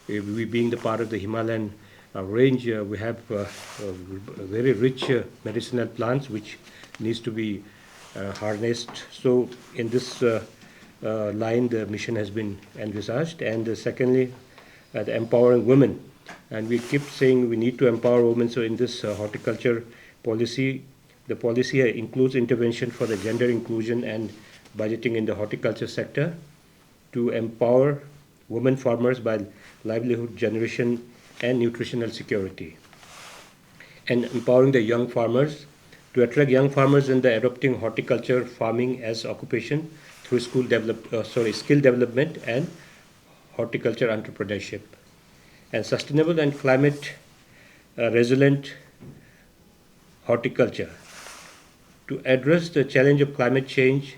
We being the part of the Himalayan range, we have very rich medicinal plants which needs to be harnessed. So in this line, the mission has been envisaged. And secondly, the empowering women. And we keep saying we need to empower women. So in this horticulture policy, the policy includes intervention for the gender inclusion and budgeting in the horticulture sector to empower women farmers by livelihood generation and nutritional security, and empowering the young farmers to attract young farmers in the adopting horticulture farming as occupation through skill development and horticulture entrepreneurship, and sustainable and climate resilient horticulture to address the challenge of climate change.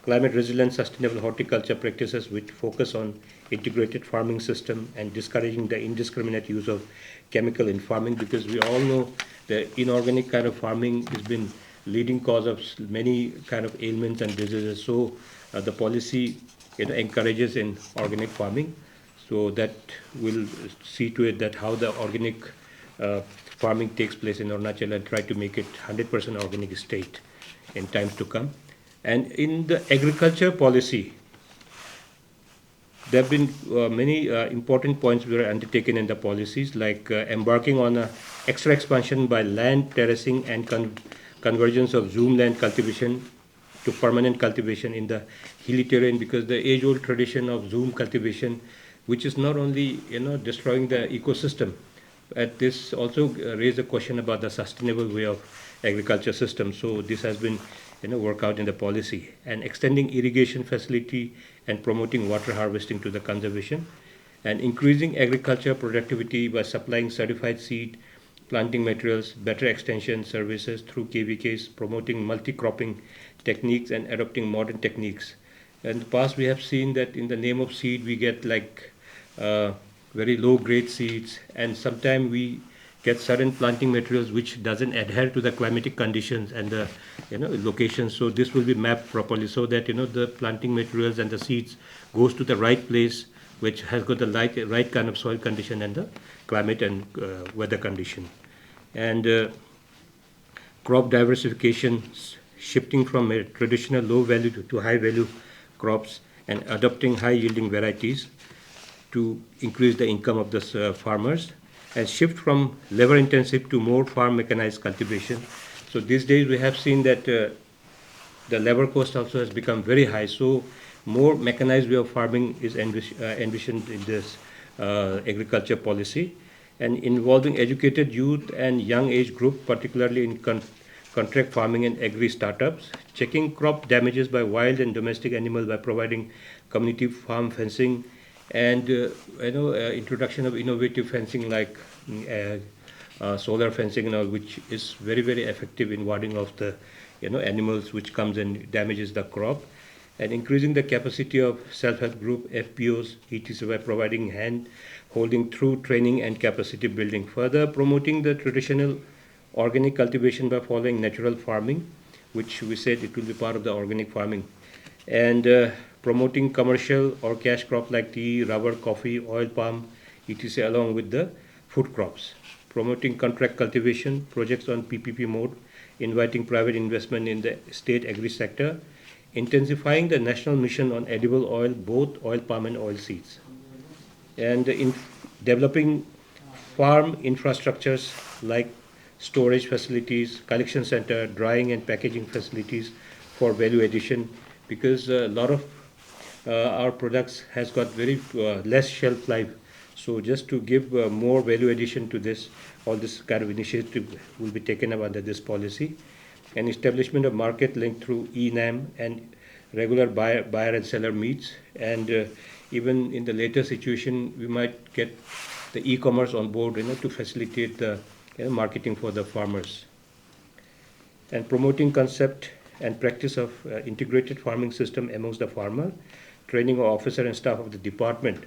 Climate resilient sustainable horticulture practices which focus on integrated farming system and discouraging the indiscriminate use of chemical in farming, because we all know the inorganic kind of farming has been leading cause of many kind of ailments and diseases. So the policy encourages in organic farming. So that will see to it that how the organic farming takes place in Arunachal and try to make it 100% organic state in times to come. And in the agriculture policy, there have been many important points were undertaken in the policies, like embarking on a extra expansion by land terracing and convergence of zoom land cultivation to permanent cultivation in the hilly terrain, because the age-old tradition of zoom cultivation, which is not only destroying the ecosystem, but this also raised a question about the sustainable way of agriculture system. So this has been work out in the policy, and extending irrigation facility and promoting water harvesting to the conservation, and increasing agriculture productivity by supplying certified seed, planting materials, better extension services through KVKs, promoting multi-cropping techniques and adopting modern techniques. In the past, we have seen that in the name of seed, we get like very low-grade seeds, and sometimes we get certain planting materials which doesn't adhere to the climatic conditions and the locations. So this will be mapped properly so that the planting materials and the seeds goes to the right place, which has got the right kind of soil condition and the climate and weather condition. And crop diversification, shifting from a traditional low value to high value crops and adopting high yielding varieties to increase the income of the farmers, and shift from labor intensive to more farm mechanized cultivation. So these days we have seen that the labor cost also has become very high. So more mechanized way of farming is envisioned in this agriculture policy, and involving educated youth and young age group, particularly in contract farming and agri startups, checking crop damages by wild and domestic animals by providing community farm fencing, and introduction of innovative fencing like solar fencing which is very very effective in warding off the animals which comes and damages the crop, and increasing the capacity of self-help group FPOs etc by providing hand holding through training and capacity building, further promoting the traditional organic cultivation by following natural farming, which we said it will be part of the organic farming, and promoting commercial or cash crop like tea, rubber, coffee, oil palm, etc., along with the food crops. Promoting contract cultivation projects on PPP mode, inviting private investment in the state agri sector, intensifying the national mission on edible oil, both oil palm and oil seeds, and in developing farm infrastructures like storage facilities, collection center, drying and packaging facilities for value addition, because a lot of our products has got very less shelf life. So just to give more value addition to this, all this kind of initiative will be taken up under this policy, and establishment of market link through ENAM and regular buyer and seller meets, and even in the later situation we might get the e-commerce on board to facilitate the marketing for the farmers, and promoting concept and practice of integrated farming system amongst the farmer, training of officer and staff of the department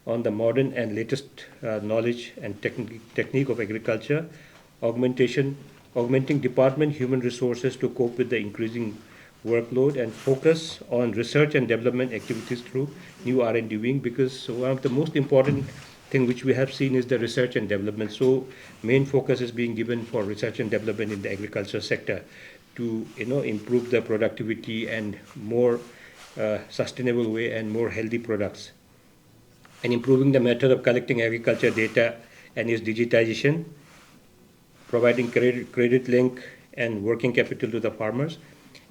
on the modern and latest knowledge and technique of agriculture, augmenting department human resources to cope with the increasing workload, and focus on research and development activities through new R&D wing, because one of the most important thing which we have seen is the research and development. So main focus is being given for research and development in the agriculture sector to improve the productivity and more sustainable way and more healthy products, and improving the method of collecting agriculture data and its digitization, providing credit link and working capital to the farmers,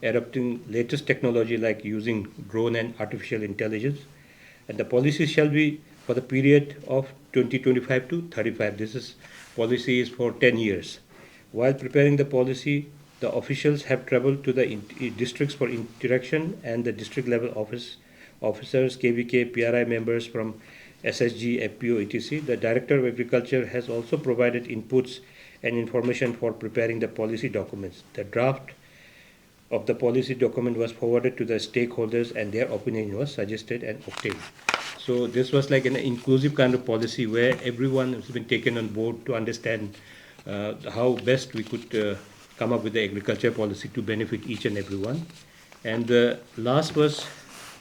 adopting latest technology like using drone and artificial intelligence. And the policy shall be for the period of 2025 to 35. Policy is for 10 years. While preparing the policy, the officials have traveled to the districts for interaction, and the district level officers, KVK, PRI members from SSG, FPO, etc. The Director of Agriculture has also provided inputs and information for preparing the policy documents. The draft of the policy document was forwarded to the stakeholders, and their opinion was suggested and obtained. So this was like an inclusive kind of policy where everyone has been taken on board to understand how best we could come up with the agriculture policy to benefit each and everyone. And the last was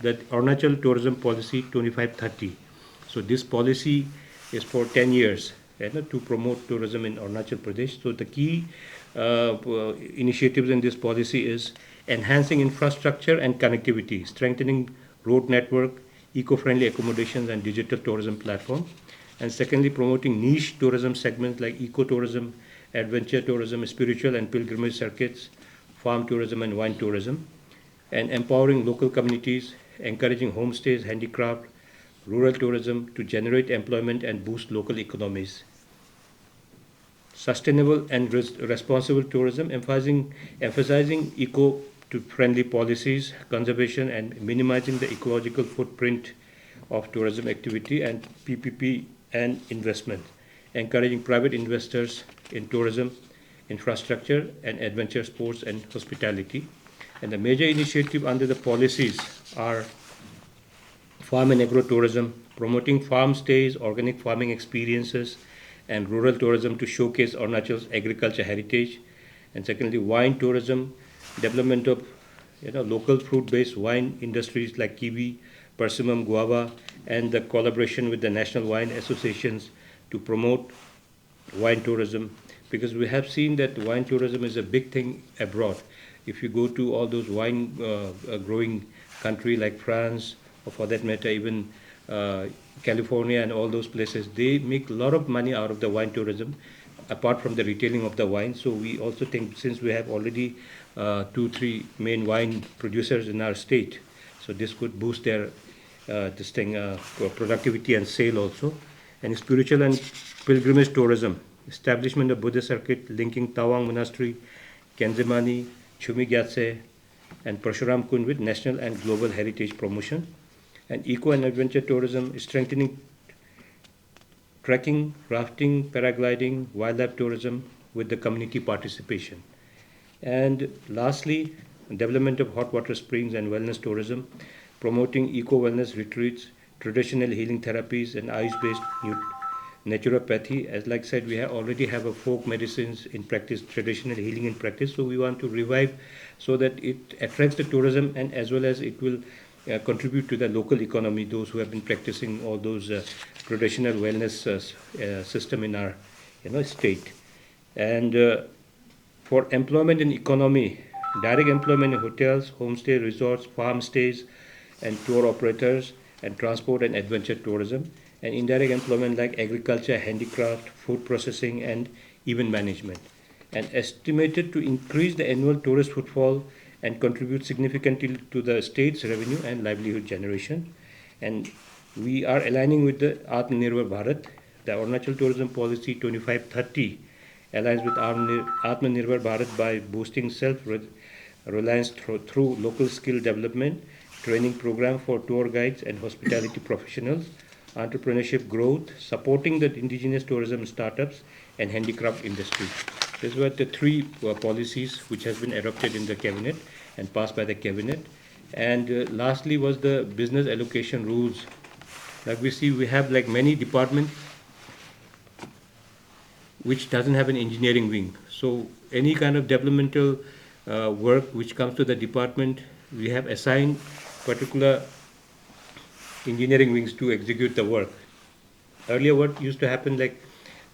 the Arunachal Tourism Policy 2530. So this policy is for 10 years to promote tourism in Arunachal Pradesh. So the key initiatives in this policy is enhancing infrastructure and connectivity, strengthening road network, eco-friendly accommodations and digital tourism platform. And secondly, promoting niche tourism segments like ecotourism, adventure tourism, spiritual and pilgrimage circuits, farm tourism and wine tourism, and empowering local communities, encouraging homestays, handicraft, rural tourism to generate employment and boost local economies. Sustainable and responsible tourism, emphasizing eco-friendly policies, conservation, and minimizing the ecological footprint of tourism activity, and PPP and investment, encouraging private investors in tourism, infrastructure, and adventure sports and hospitality. And the major initiative under the policies are farm and agro-tourism, promoting farm stays, organic farming experiences, and rural tourism to showcase Arunachal's agriculture heritage. And secondly, wine tourism, development of local fruit-based wine industries like kiwi, persimmon, guava, and the collaboration with the national wine associations to promote wine tourism, because we have seen that wine tourism is a big thing abroad. If you go to all those wine growing country like France, or for that matter even California and all those places, they make a lot of money out of the wine tourism apart from the retailing of the wine. So we also think, since we have already 2-3 main wine producers in our state, so this could boost their productivity and sale also. And spiritual and pilgrimage tourism, establishment of Buddhist circuit linking Tawang Monastery, Kenzemani, Chumi Gyatse, and Parshuram Kund with national and global heritage promotion. And eco and adventure tourism, strengthening trekking, rafting, paragliding, wildlife tourism with the community participation. And lastly, development of hot water springs and wellness tourism, promoting eco-wellness retreats, traditional healing therapies, and ice-based naturopathy. As like I said, we already have a folk medicines in practice, traditional healing in practice, so we want to revive so that it attracts the tourism, and as well as it will contribute to the local economy, those who have been practicing all those traditional wellness system in our state. And for employment and economy, direct employment in hotels, homestay, resorts, farm stays, and tour operators, and transport and adventure tourism, and indirect employment like agriculture, handicraft, food processing, and event management, and estimated to increase the annual tourist footfall and contribute significantly to the state's revenue and livelihood generation. And we are aligning with the Atmanirbhar Bharat. The Arunachal Tourism Policy 2530 aligns with Atmanirbhar Bharat by boosting self-reliance through local skill development, training program for tour guides and hospitality professionals, entrepreneurship growth, supporting the indigenous tourism startups, and handicraft industry. These were the three policies which has been adopted in the cabinet and passed by the cabinet. And lastly was the business allocation rules. Like we see, we have like many departments which doesn't have an engineering wing. So any kind of developmental work which comes to the department, we have assigned particular engineering wings to execute the work. Earlier, what used to happen, like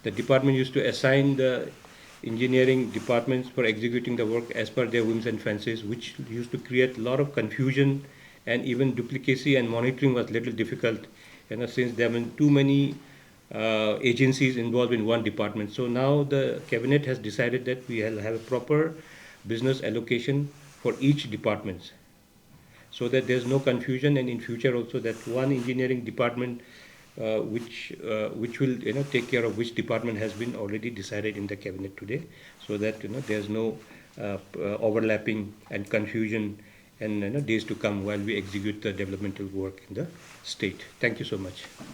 the department used to assign the engineering departments for executing the work as per their whims and fancies, which used to create a lot of confusion, and even duplicacy and monitoring was little difficult, since there have been too many agencies involved in one department. So now the cabinet has decided that we will have a proper business allocation for each department, so that there's no confusion, and in future also that one engineering department which will take care of which department has been already decided in the cabinet today, so that there's no overlapping and confusion and days to come while we execute the developmental work in the state. Thank you so much.